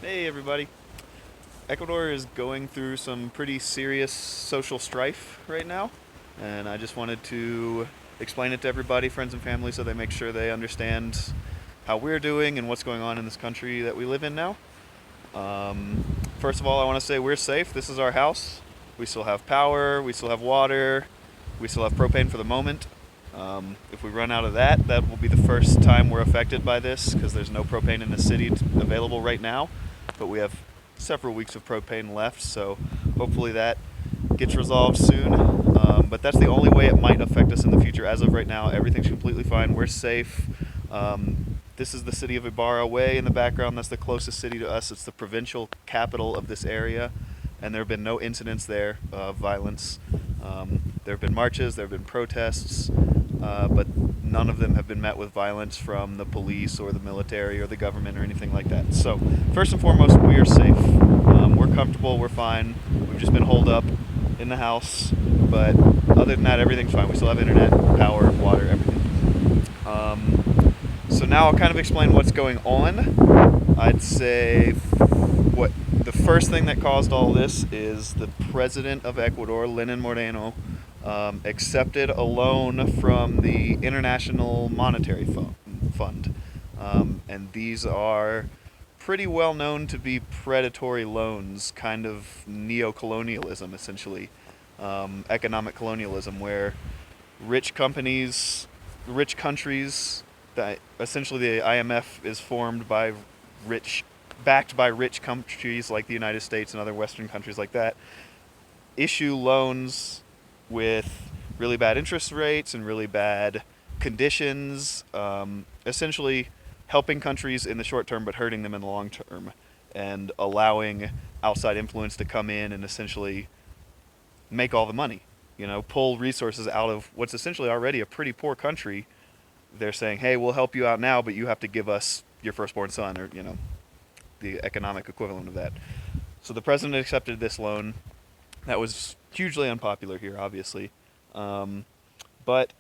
Hey everybody. Ecuador is going through some pretty serious social strife right now, and I just wanted to explain it to everybody, friends and family, so they make sure they understand how we're doing and what's going on in this country that we live in now. Um, First of all, I want to say we're safe. This is our house. We still have power, we still have water, we still have propane for the moment. If we run out of that, that will be the first time we're affected by this because there's no propane in the city available right now. But we have several weeks of propane left, so hopefully that gets resolved soon. But that's the only way it might affect us in the future. As of right now, everything's completely fine. We're safe. This is the city of Ibarra way in the background. That's the closest city to us. It's the provincial capital of this area, and there have been no incidents there of violence. There have been marches, there have been protests, but none of them have been met with violence from the police or the military or the government or anything like that. So, first and foremost, we are safe. We're comfortable, we're fine. We've just been holed up in the house, but other than that, everything's fine. We still have internet, power, water, everything. So now I'll kind of explain what's going on. I'd say what the first thing that caused all this is the president of Ecuador, Lenin Moreno, accepted a loan from the International Monetary Fund. And these are pretty well known to be predatory loans, kind of neo-colonialism, essentially. Economic colonialism, where rich companies, rich countries, that essentially the IMF is formed by rich, backed by rich countries like the United States and other Western countries like that, issue loans with really bad interest rates and really bad conditions, essentially helping countries in the short term but hurting them in the long term, and allowing outside influence to come in and essentially make all the money. Pull resources out of what's essentially already a pretty poor country. They're saying, hey, we'll help you out now, but you have to give us your firstborn son, or, the economic equivalent of that. So the president accepted this loan. That was hugely unpopular here, obviously. But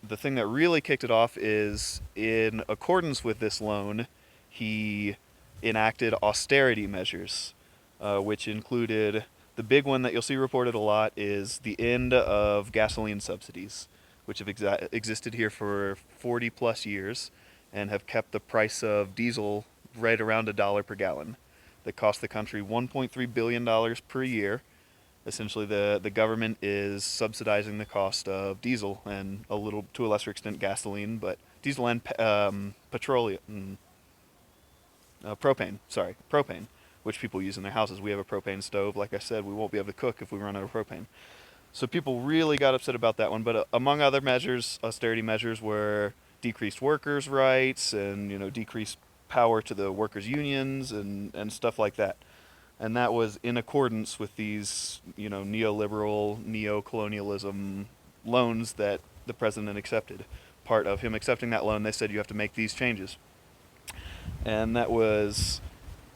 the thing that really kicked it off is, in accordance with this loan, he enacted austerity measures, which included the big one that you'll see reported a lot is the end of gasoline subsidies, which have existed here for 40 plus years and have kept the price of diesel right around $1 per gallon. That cost the country $1.3 billion per year. Essentially, the government is subsidizing the cost of diesel and a little, to a lesser extent, gasoline, but diesel and petroleum, propane, which people use in their houses. We have a propane stove. Like I said, we won't be able to cook if we run out of propane. So people really got upset about that one. But among other measures, austerity measures were decreased workers' rights and decreased power to the workers' unions and stuff like that. And that was in accordance with these neoliberal, neo-colonialism loans that the president accepted. Part of him accepting that loan, they said you have to make these changes, and that was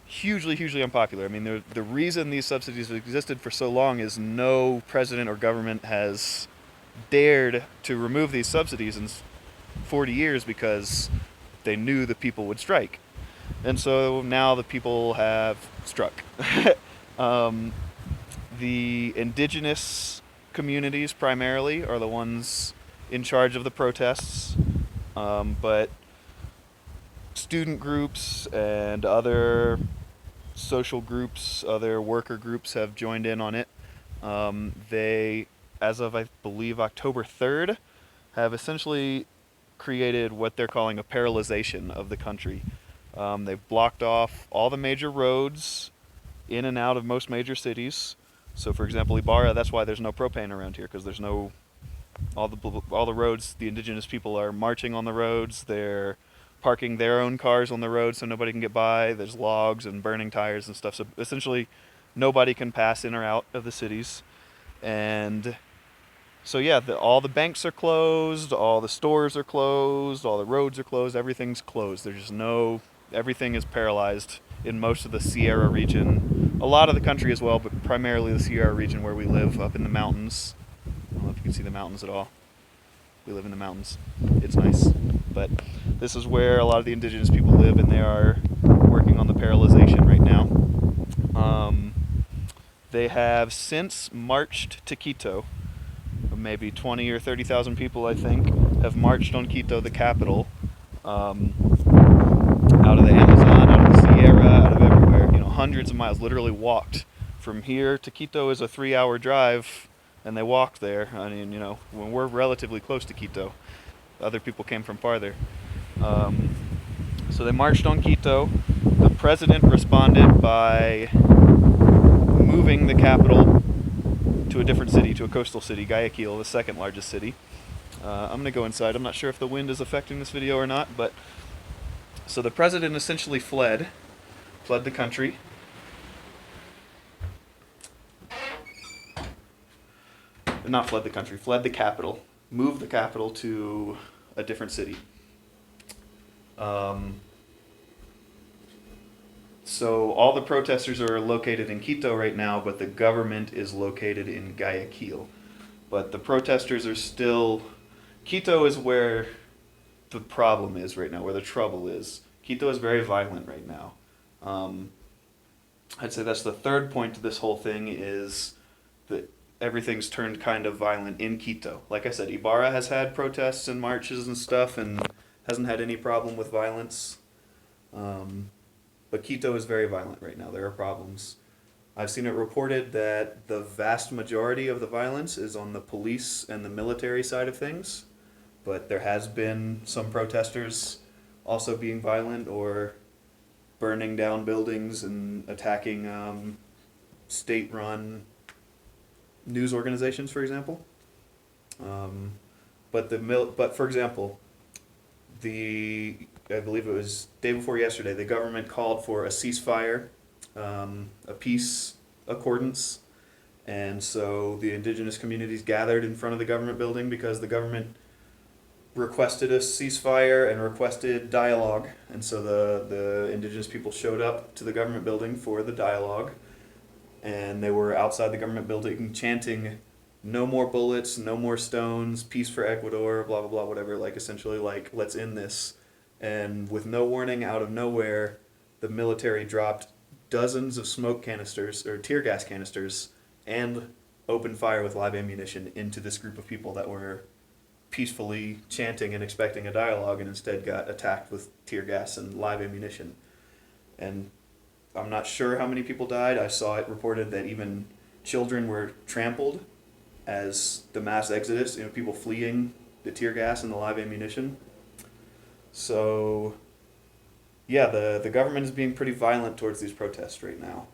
hugely, hugely unpopular. I mean, the reason these subsidies have existed for so long is no president or government has dared to remove these subsidies in 40 years because they knew the people would strike. And so now the people have struck. The indigenous communities primarily are the ones in charge of the protests, but student groups and other social groups, other worker groups have joined in on it. They, as of I believe October 3rd, have essentially created what they're calling a paralyzation of the country. They've blocked off all the major roads in and out of most major cities. So, for example, Ibarra, that's why there's no propane around here, because there's no all the roads. The indigenous people are marching on the roads. They're parking their own cars on the road so nobody can get by. There's logs and burning tires and stuff. So essentially, nobody can pass in or out of the cities. And so yeah, all the banks are closed, all the stores are closed, all the roads are closed. Everything's closed. There's just no. Everything is paralyzed in most of the Sierra region, a lot of the country as well, but primarily the Sierra region where we live, up in the mountains. I don't know if you can see the mountains at all. We live in the mountains. It's nice. But this is where a lot of the indigenous people live, and they are working on the paralyzation right now. They have since marched to Quito. Maybe 20 or 30,000 people, I think, have marched on Quito, the capital, um, out of the Amazon, out of the Sierra, out of everywhere. Hundreds of miles, literally walked. From here to Quito is a 3-hour drive, and they walked there. I mean, when we're relatively close to Quito, other people came from farther. Um, so they marched on Quito. The president responded by moving the capital to a different city, to a coastal city, Guayaquil, the second largest city. I'm going to go inside. I'm not sure if the wind is affecting this video or not, but so the president essentially fled the country. Not fled the country, fled the capital, moved the capital to a different city. So all the protesters are located in Quito right now, but the government is located in Guayaquil. But the protesters are still... Quito is where the problem is right now, where the trouble is. Quito is very violent right now. I'd say that's the third point to this whole thing, is that everything's turned kind of violent in Quito. Like I said, Ibarra has had protests and marches and stuff and hasn't had any problem with violence. But Quito is very violent right now. There are problems. I've seen it reported that the vast majority of the violence is on the police and the military side of things, but there has been some protesters also being violent or burning down buildings and attacking state-run news organizations, for example. But for example, I believe it was day before yesterday, the government called for a ceasefire, a peace accordance, and so the indigenous communities gathered in front of the government building because the government requested a ceasefire and requested dialogue, and so the indigenous people showed up to the government building for the dialogue, and they were outside the government building chanting, "No more bullets, no more stones, peace for Ecuador," blah blah blah, whatever, like essentially like, let's end this. And with no warning, out of nowhere, the military dropped dozens of smoke canisters, or tear gas canisters, and opened fire with live ammunition into this group of people that were peacefully chanting and expecting a dialogue, and instead got attacked with tear gas and live ammunition. And I'm not sure how many people died. I saw it reported that even children were trampled as the mass exodus, people fleeing the tear gas and the live ammunition. So, yeah, the government is being pretty violent towards these protests right now.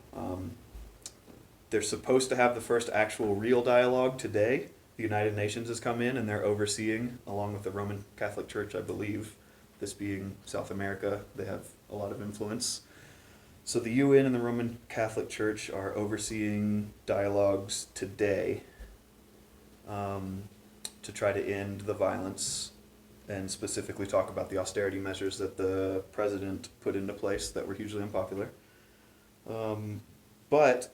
They're supposed to have the first actual real dialogue today. The United Nations has come in and they're overseeing, along with the Roman Catholic Church, I believe, this being South America, they have a lot of influence. So the UN and the Roman Catholic Church are overseeing dialogues today, to try to end the violence and specifically talk about the austerity measures that the president put into place that were hugely unpopular. But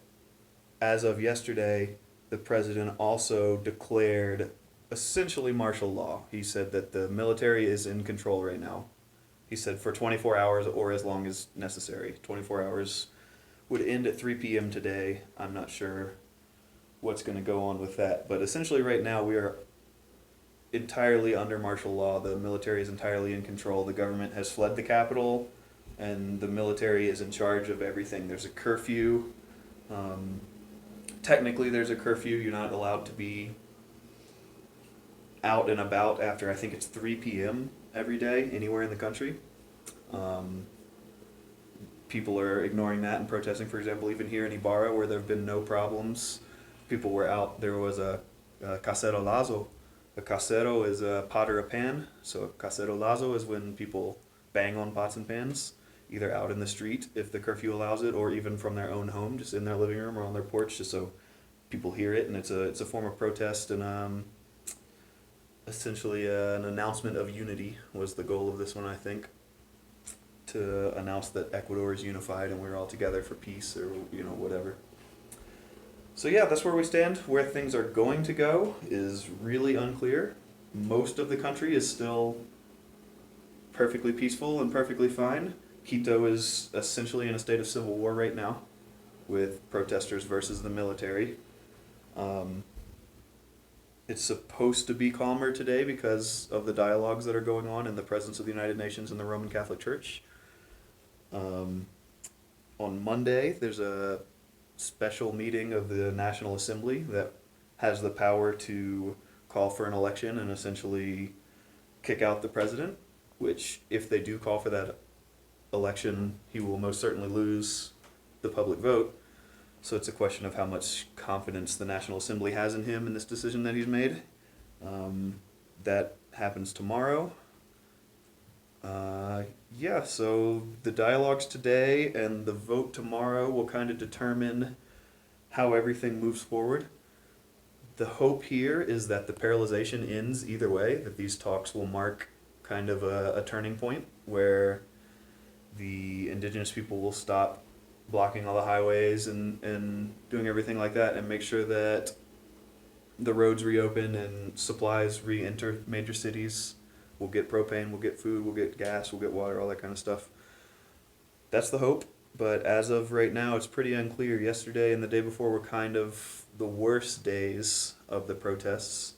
as of yesterday, the president also declared essentially martial law. He said that the military is in control right now. He said for 24 hours or as long as necessary. 24 hours would end at 3 p.m. today. I'm not sure what's going to go on with that. But essentially right now we are entirely under martial law. The military is entirely in control. The government has fled the capital and the military is in charge of everything. There's a curfew. Technically there's a curfew. You're not allowed to be out and about after, I think it's 3 p.m. every day, anywhere in the country. People are ignoring that and protesting. For example, even here in Ibarra, where there have been no problems, people were out. There was a casero lazo. A casero is a pot or a pan. So a casero lazo is when people bang on pots and pans, either out in the street if the curfew allows it, or even from their own home, just in their living room or on their porch, just so people hear it. And it's a form of protest and essentially an announcement of unity was the goal of this one, I think, to announce that Ecuador is unified and we're all together for peace, or whatever. So yeah, that's where we stand. Where things are going to go is really unclear. Most of the country is still perfectly peaceful and perfectly fine. Quito is essentially in a state of civil war right now. with protesters versus the military. Um, it's supposed to be calmer today because of the dialogues that are going on in the presence of the United Nations and the Roman Catholic Church. Um, on Monday, there's a special meeting of the National Assembly that has the power to call for an election and essentially kick out the president, which, if they do call for that election, he will most certainly lose the public vote. So it's a question of how much confidence the National Assembly has in him and this decision that he's made. That happens tomorrow. Yeah, so the dialogues today and the vote tomorrow will kind of determine how everything moves forward. The hope here is that the paralyzation ends either way, that these talks will mark kind of a turning point where the indigenous people will stop blocking all the highways and doing everything like that, and make sure that the roads reopen and supplies re-enter major cities. We'll get propane, we'll get food, we'll get gas, we'll get water, all that kind of stuff. That's the hope, but as of right now, it's pretty unclear. Yesterday and the day before were kind of the worst days of the protests.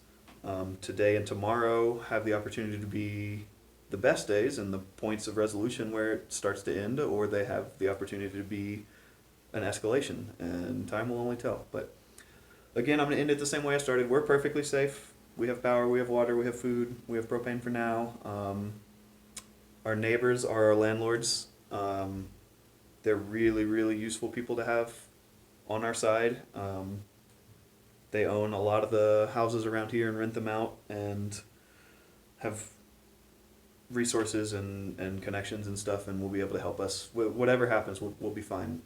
Today and tomorrow have the opportunity to be the best days and the points of resolution where it starts to end, or they have the opportunity to be an escalation, and time will only tell. But again, I'm going to end it the same way I started. We're perfectly safe. We have power, we have water, we have food, we have propane for now. Our neighbors are our landlords. They're really, really useful people to have on our side. They own a lot of the houses around here and rent them out and have resources and connections and stuff, and will be able to help us. Whatever happens, we'll be fine.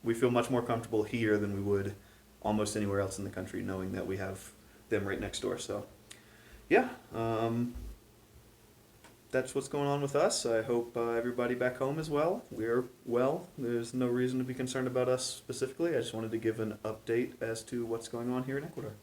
We feel much more comfortable here than we would almost anywhere else in the country, knowing that we have them right next door. So, yeah, that's what's going on with us. I hope everybody back home is well. We're well. There's no reason to be concerned about us specifically. I just wanted to give an update as to what's going on here in Ecuador.